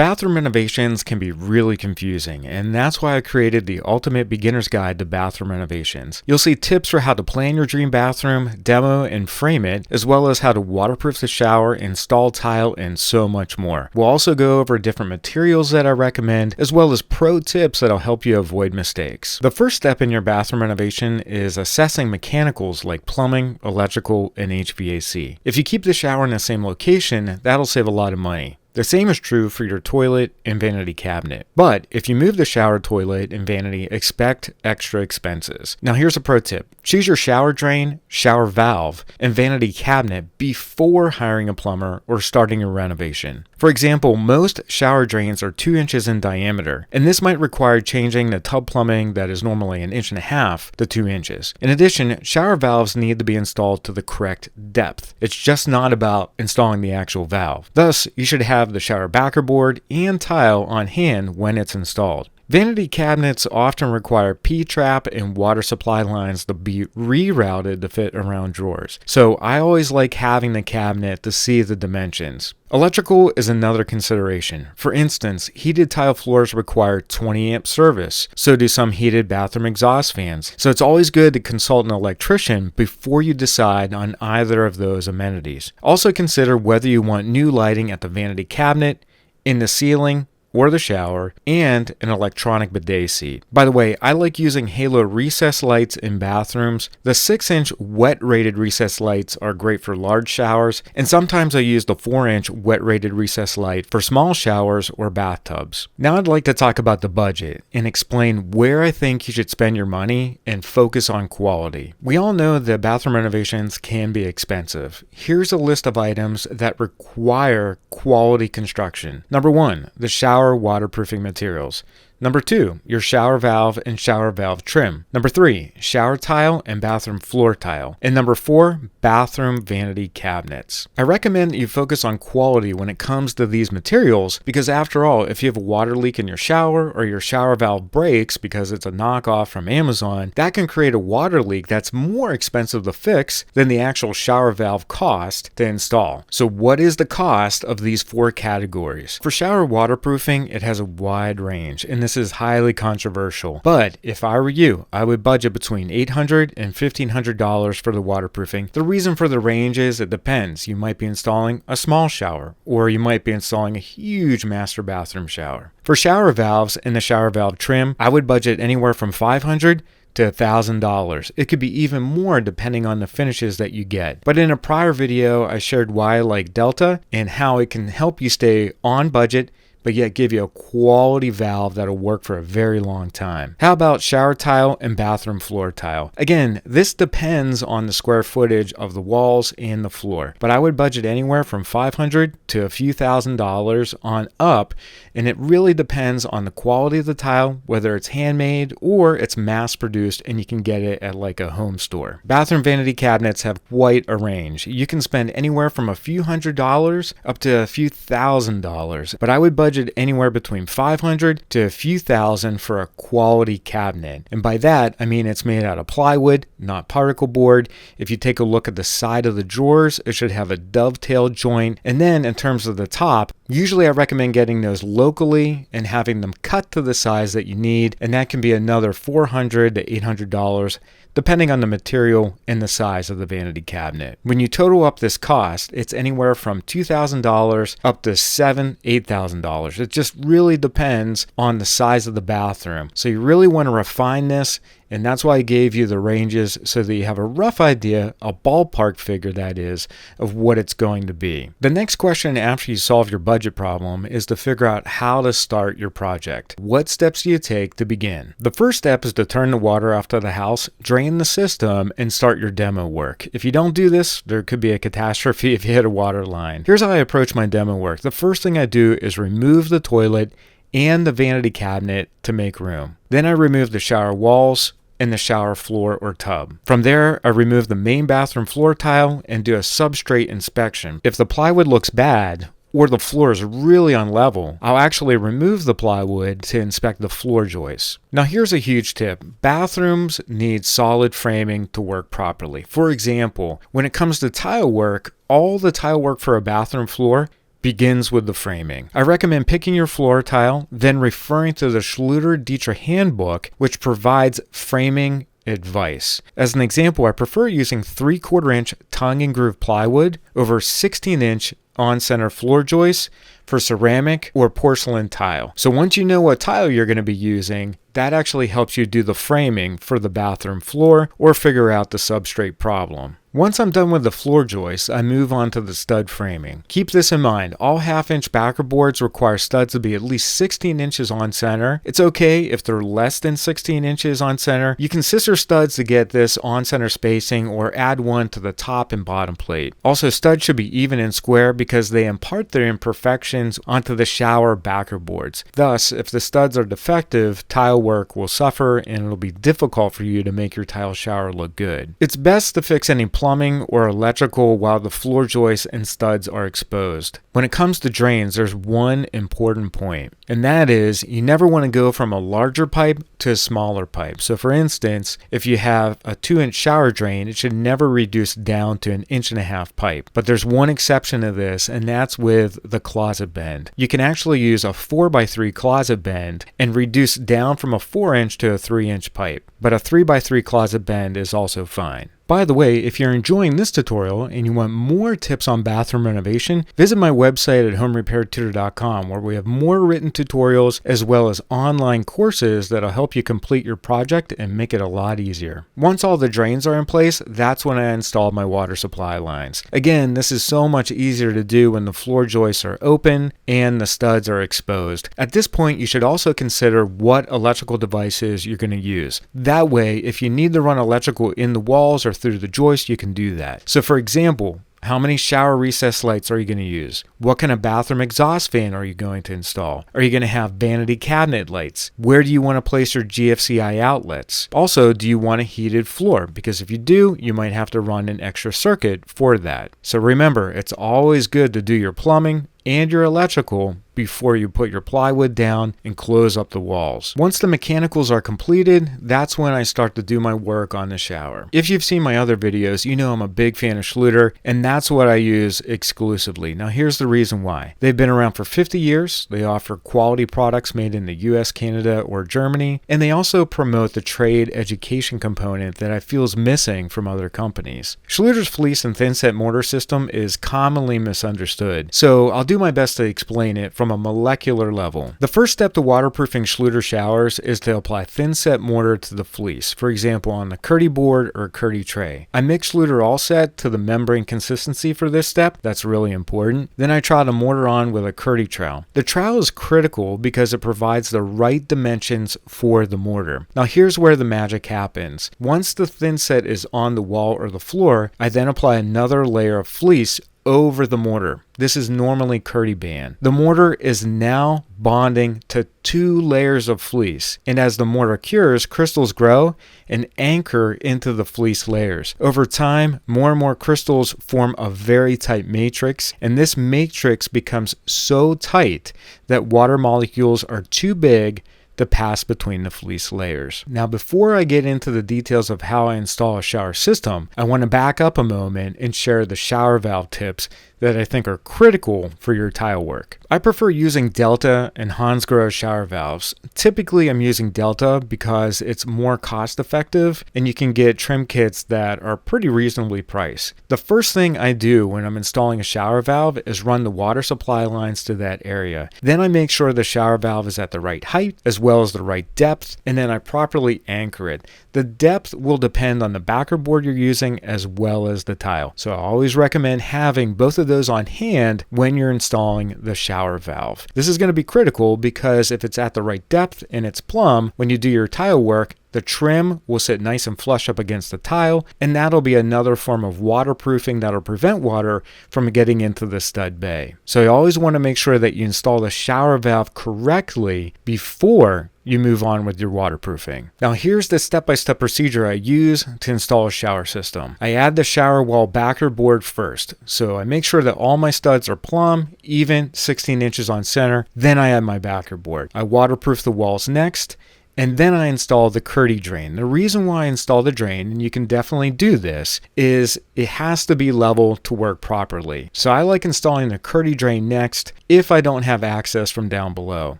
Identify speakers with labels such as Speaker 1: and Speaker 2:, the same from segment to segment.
Speaker 1: Bathroom renovations can be really confusing, and that's why I created the Ultimate Beginner's Guide to Bathroom Renovations. You'll see tips for how to plan your dream bathroom, demo and frame it, as well as how to waterproof the shower, install tile, and so much more. We'll also go over different materials that I recommend, as well as pro tips that'll help you avoid mistakes. The first step in your bathroom renovation is assessing mechanicals like plumbing, electrical, and HVAC. If you keep the shower in the same location, that'll save a lot of money. The same is true for your toilet and vanity cabinet. But if you move the shower, toilet, and vanity, expect extra expenses. Now here's a pro tip. Choose your shower drain, shower valve, and vanity cabinet before hiring a plumber or starting your renovation. For example, most shower drains are 2 inches in diameter, and this might require changing the tub plumbing that is normally 1.5 inches to 2 inches. In addition, shower valves need to be installed to the correct depth. It's just not about installing the actual valve. Thus, you should have the shower backer board and tile on hand when it's installed. Vanity cabinets often require P-trap and water supply lines to be rerouted to fit around drawers. So I always like having the cabinet to see the dimensions. Electrical is another consideration. For instance, heated tile floors require 20 amp service. So do some heated bathroom exhaust fans. So it's always good to consult an electrician before you decide on either of those amenities. Also consider whether you want new lighting at the vanity cabinet, in the ceiling, or the shower, and an electronic bidet seat. By the way, I like using halo recess lights in bathrooms. The 6-inch wet-rated recess lights are great for large showers, and sometimes I use the 4-inch wet-rated recess light for small showers or bathtubs. Now I'd like to talk about the budget and explain where I think you should spend your money and focus on quality. We all know that bathroom renovations can be expensive. Here's a list of items that require quality construction. Number 1, the shower waterproofing materials. Number 2, your shower valve and shower valve trim. Number 3, shower tile and bathroom floor tile. And number 4, bathroom vanity cabinets. I recommend that you focus on quality when it comes to these materials because after all, if you have a water leak in your shower or your shower valve breaks because it's a knockoff from Amazon, that can create a water leak that's more expensive to fix than the actual shower valve cost to install. So what is the cost of these 4 categories? For shower waterproofing, it has a wide range, and this is highly controversial. But if I were you, I would budget between $800 and $1,500 for the waterproofing. The reason for the range is it depends. You might be installing a small shower, or you might be installing a huge master bathroom shower. For shower valves and the shower valve trim, I would budget anywhere from $500 to $1,000. It could be even more depending on the finishes that you get. But in a prior video, I shared why I like Delta and how it can help you stay on budget but yet give you a quality valve that'll work for a very long time. How about shower tile and bathroom floor tile? Again, this depends on the square footage of the walls and the floor, but I would budget anywhere from $500 to a few $1,000s on up, and it really depends on the quality of the tile, whether it's handmade or it's mass produced and you can get it at like a home store. Bathroom vanity cabinets have quite a range. You can spend anywhere from a few $100s up to a few $1,000s, but I would budget anywhere between $500 to a few $1,000 for a quality cabinet. And by that, I mean it's made out of plywood, not particle board. If you take a look at the side of the drawers, it should have a dovetail joint. And then in terms of the top, usually I recommend getting those locally and having them cut to the size that you need. And that can be another $400 to $800. Depending on the material and the size of the vanity cabinet. When you total up this cost, it's anywhere from $2,000 up to $7,000, $8,000. It just really depends on the size of the bathroom. So you really want to refine this, and that's why I gave you the ranges so that you have a rough idea, a ballpark figure that is, of what it's going to be. The next question after you solve your budget problem is to figure out how to start your project. What steps do you take to begin? The first step is to turn the water off to the house, drain the system, and start your demo work. If you don't do this, there could be a catastrophe if you hit a water line. Here's how I approach my demo work. The first thing I do is remove the toilet and the vanity cabinet to make room. Then I remove the shower walls and the shower floor or tub. From there, I remove the main bathroom floor tile and do a substrate inspection. If the plywood looks bad, or the floor is really unlevel, I'll actually remove the plywood to inspect the floor joists. Now here's a huge tip. Bathrooms need solid framing to work properly. For example, when it comes to tile work, all the tile work for a bathroom floor begins with the framing. I recommend picking your floor tile, then referring to the Schluter DITRA handbook, which provides framing advice. As an example, I prefer using 3/4 inch tongue and groove plywood over 16-inch on-center floor joists for ceramic or porcelain tile. So once you know what tile you're going to be using, that actually helps you do the framing for the bathroom floor or figure out the substrate problem. Once I'm done with the floor joists, I move on to the stud framing. Keep this in mind, all 1/2 inch backer boards require studs to be at least 16 inches on center. It's okay if they're less than 16 inches on center. You can scissor studs to get this on center spacing or add one to the top and bottom plate. Also, studs should be even and square because they impart their imperfections onto the shower backer boards. Thus, if the studs are defective, tile work will suffer and it'll be difficult for you to make your tile shower look good. It's best to fix any plumbing or electrical while the floor joists and studs are exposed. When it comes to drains, there's one important point, and that is you never want to go from a larger pipe to a smaller pipe. So for instance, if you have a 2-inch shower drain, it should never reduce down to an 1.5-inch pipe. But there's one exception to this, and that's with the closet bend. You can actually use a 4x3 closet bend and reduce down from a 4-inch to a 3-inch pipe. But a 3x3 closet bend is also fine. By the way, if you're enjoying this tutorial and you want more tips on bathroom renovation, visit my website at homerepairtutor.com, where we have more written tutorials as well as online courses that'll help you complete your project and make it a lot easier. Once all the drains are in place, that's when I install my water supply lines. Again, this is so much easier to do when the floor joists are open and the studs are exposed. At this point, you should also consider what electrical devices you're going to use. That way, if you need to run electrical in the walls or through the joist, you can do that. So for example, how many shower recess lights are you going to use? What kind of bathroom exhaust fan are you going to install? Are you going to have vanity cabinet lights? Where do you want to place your GFCI outlets? Also, do you want a heated floor? Because if you do, you might have to run an extra circuit for that. So remember, it's always good to do your plumbing and your electrical before you put your plywood down and close up the walls. Once the mechanicals are completed, that's when I start to do my work on the shower. If you've seen my other videos, you know I'm a big fan of Schluter, and that's what I use exclusively. Now here's the reason why. They've been around for 50 years, they offer quality products made in the US, Canada, or Germany, and they also promote the trade education component that I feel is missing from other companies. Schluter's fleece and thin set mortar system is commonly misunderstood, so I'll do my best to explain it from a molecular level. The first step to waterproofing Schluter showers is to apply thin set mortar to the fleece, for example on the Curdy board or Curdy tray. I mix Schluter all set to the membrane consistency for this step, that's really important. Then I trowel the mortar on with a Curdy trowel. The trowel is critical because it provides the right dimensions for the mortar. Now here's where the magic happens. Once the thin set is on the wall or the floor, I then apply another layer of fleece over the mortar. This is normally Curdy band. The mortar is now bonding to 2 layers of fleece, and as the mortar cures, crystals grow and anchor into the fleece layers. Over time, more and more crystals form a very tight matrix, and this matrix becomes so tight that water molecules are too big to pass between the fleece layers. Now, before I get into the details of how I install a shower system, I want to back up a moment and share the shower valve tips that I think are critical for your tile work. I prefer using Delta and Hansgrohe shower valves. Typically, I'm using Delta because it's more cost effective and you can get trim kits that are pretty reasonably priced. The first thing I do when I'm installing a shower valve is run the water supply lines to that area. Then I make sure the shower valve is at the right height as well as the right depth, and then I properly anchor it. The depth will depend on the backer board you're using as well as the tile. So I always recommend having both of those on hand when you're installing the shower valve. This is going to be critical because if it's at the right depth and it's plumb, when you do your tile work, the trim will sit nice and flush up against the tile, and that'll be another form of waterproofing that'll prevent water from getting into the stud bay. So you always want to make sure that you install the shower valve correctly before you move on with your waterproofing. Now here's the step-by-step procedure I use to install a shower system. I add the shower wall backer board first. So I make sure that all my studs are plumb, even, 16 inches on center. Then I add my backer board. I waterproof the walls next, And then I install the Curdy drain. The reason why I install the drain, and you can definitely do this, is it has to be level to work properly. So I like installing the Curdy drain next if I don't have access from down below.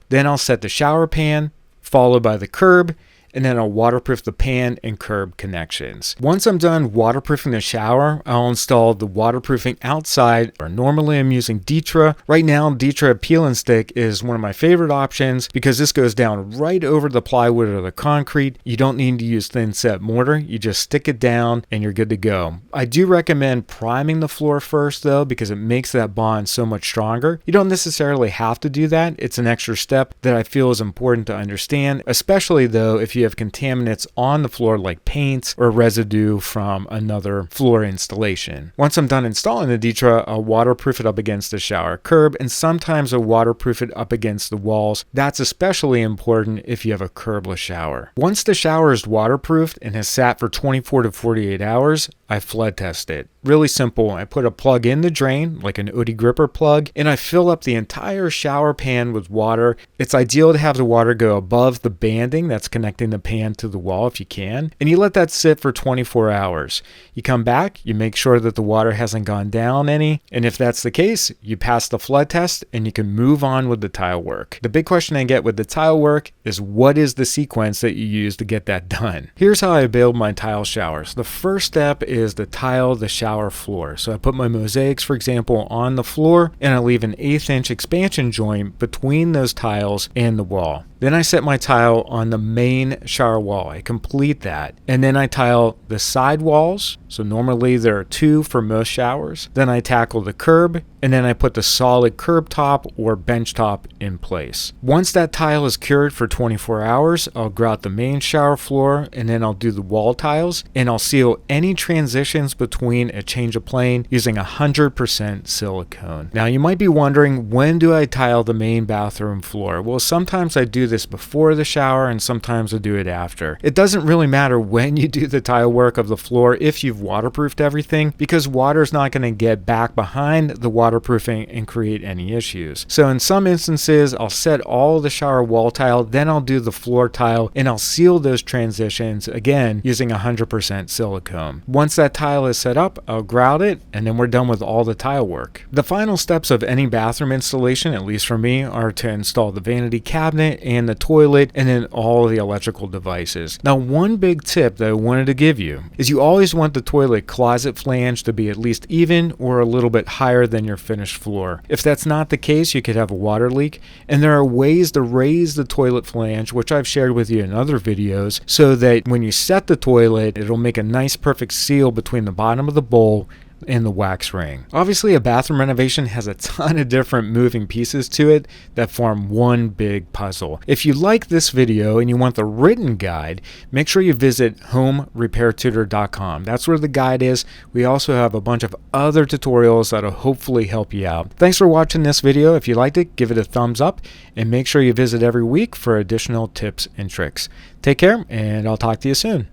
Speaker 1: Then I'll set the shower pan, followed by the curb, and then I'll waterproof the pan and curb connections. Once I'm done waterproofing the shower, I'll install the waterproofing outside. Normally I'm using DITRA. Right now, DITRA peel and stick is one of my favorite options because this goes down right over the plywood or the concrete. You don't need to use thin set mortar. You just stick it down and you're good to go. I do recommend priming the floor first though, because it makes that bond so much stronger. You don't necessarily have to do that. It's an extra step that I feel is important to understand, especially though if you have contaminants on the floor like paints or residue from another floor installation. Once I'm done installing the DITRA, I'll waterproof it up against the shower curb, and sometimes I'll waterproof it up against the walls. That's especially important if you have a curbless shower. Once the shower is waterproofed and has sat for 24 to 48 hours, I flood test it. Really simple. I put a plug in the drain, like an Oodie gripper plug, and I fill up the entire shower pan with water. It's ideal to have the water go above the banding that's connecting the pan to the wall if you can, and you let that sit for 24 hours. You come back, you make sure that the water hasn't gone down any, and if that's the case, you pass the flood test and you can move on with the tile work. The big question I get with the tile work is, what is the sequence that you use to get that done? Here's how I build my tile showers. The first step is to tile the shower floor. So I put my mosaics, for example, on the floor, and I leave an 1/8 inch expansion joint between those tiles and the wall. Then I set my tile on the main shower wall. I complete that. And then I tile the side walls. So normally there are 2 for most showers. Then I tackle the curb, and then I put the solid curb top or bench top in place. Once that tile is cured for 24 hours, I'll grout the main shower floor, and then I'll do the wall tiles, and I'll seal any transitions between a change of plane using 100% silicone. Now you might be wondering, when do I tile the main bathroom floor? Well, sometimes I do this before the shower and sometimes I do it after. It doesn't really matter when you do the tile work of the floor if you've waterproofed everything, because water's not going to get back behind the waterproofing and create any issues. So in some instances, I'll set all the shower wall tile, then I'll do the floor tile, and I'll seal those transitions again using 100% silicone. Once that tile is set up, I'll grout it, and then we're done with all the tile work. The final steps of any bathroom installation, at least for me, are to install the vanity cabinet and the toilet, and then all the electrical devices. Now, one big tip that I wanted to give you is you always want the toilet closet flange to be at least even or a little bit higher than your finished floor. If that's not the case, you could have a water leak, and there are ways to raise the toilet flange, which I've shared with you in other videos, so that when you set the toilet, it'll make a nice perfect seal between the bottom of the bowl in the wax ring. Obviously, a bathroom renovation has a ton of different moving pieces to it that form one big puzzle. If you like this video and you want the written guide, make sure you visit homerepairtutor.com. That's where the guide is. We also have a bunch of other tutorials that'll hopefully help you out. Thanks for watching this video. If you liked it, give it a thumbs up, and make sure you visit every week for additional tips and tricks. Take care, and I'll talk to you soon.